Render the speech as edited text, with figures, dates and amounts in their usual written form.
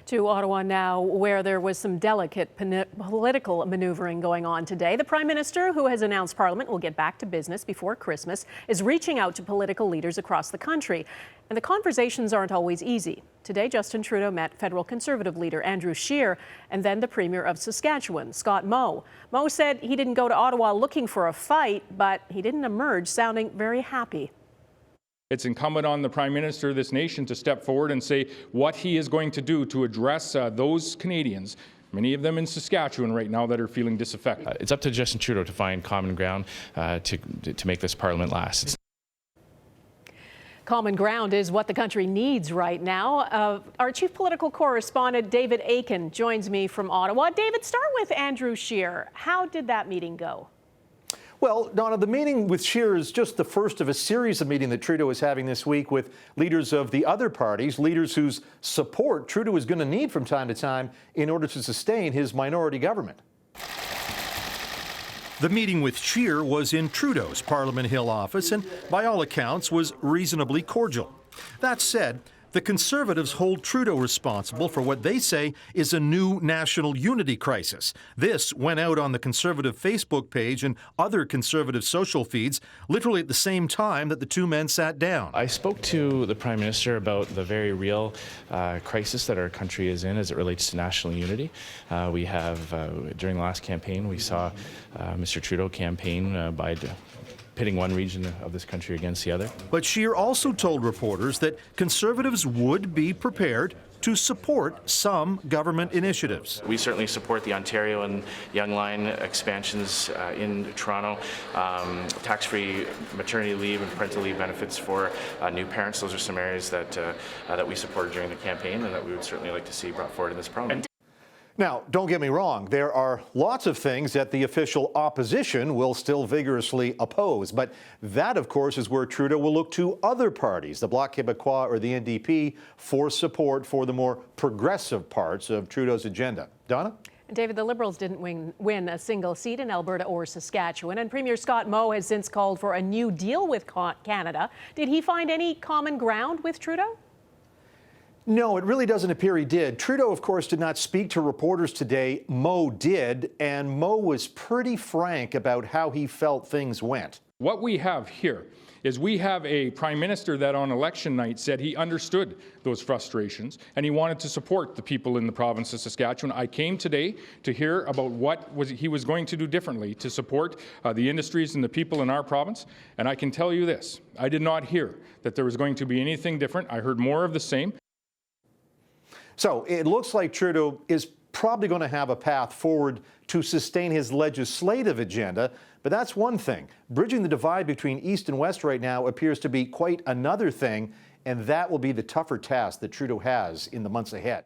To Ottawa now, where there was some delicate political maneuvering going on today. The Prime Minister, who has announced Parliament will get back to business before Christmas, is reaching out to political leaders across the country. And the conversations aren't always easy. Today, Justin Trudeau met federal Conservative leader Andrew Scheer and then the Premier of Saskatchewan, Scott Moe. Moe said he didn't go to Ottawa looking for a fight, but he didn't emerge sounding very happy. It's incumbent on the Prime Minister of this nation to step forward and say what he is going to do to address those Canadians, many of them in Saskatchewan right now, that are feeling disaffected. It's up to Justin Trudeau to find common ground to make this Parliament last. Common ground is what the country needs right now. Our chief political correspondent, David Akin, joins me from Ottawa. David, start with Andrew Scheer. How did that meeting go? Well, Donna, the meeting with Scheer is just the first of a series of meetings that Trudeau is having this week with leaders of the other parties, leaders whose support Trudeau is going to need from time to time in order to sustain his minority government. The meeting with Scheer was in Trudeau's Parliament Hill office and, by all accounts, was reasonably cordial. That said, the Conservatives hold Trudeau responsible for what they say is a new national unity crisis. This went out on the Conservative Facebook page and other Conservative social feeds literally at the same time that the two men sat down. I spoke to the Prime Minister about the very real crisis that our country is in as it relates to national unity. We have, during the last campaign, we saw Mr. Trudeau campaign by pitting one region of this country against the other. But Scheer also told reporters that Conservatives would be prepared to support some government initiatives. We certainly support the Ontario and Young Line expansions in Toronto, tax-free maternity leave and parental leave benefits for new parents. Those are some areas that we supported during the campaign and that we would certainly like to see brought forward in this Parliament. Now, don't get me wrong, there are lots of things that the official opposition will still vigorously oppose, but that, of course, is where Trudeau will look to other parties, the Bloc Québécois or the NDP, for support for the more progressive parts of Trudeau's agenda. Donna? David, the Liberals didn't win a single seat in Alberta or Saskatchewan, and Premier Scott Moe has since called for a new deal with Canada. Did he find any common ground with Trudeau? No, it really doesn't appear he did. Trudeau, of course, did not speak to reporters today. Moe did, and Moe was pretty frank about how he felt things went. What we have here is we have a Prime Minister that on election night said he understood those frustrations and he wanted to support the people in the province of Saskatchewan. I came today to hear about what he was going to do differently to support the industries and the people in our province. And I can tell you this, I did not hear that there was going to be anything different. I heard more of the same. So it looks like Trudeau is probably going to have a path forward to sustain his legislative agenda, but that's one thing. Bridging the divide between East and West right now appears to be quite another thing, and that will be the tougher task that Trudeau has in the months ahead.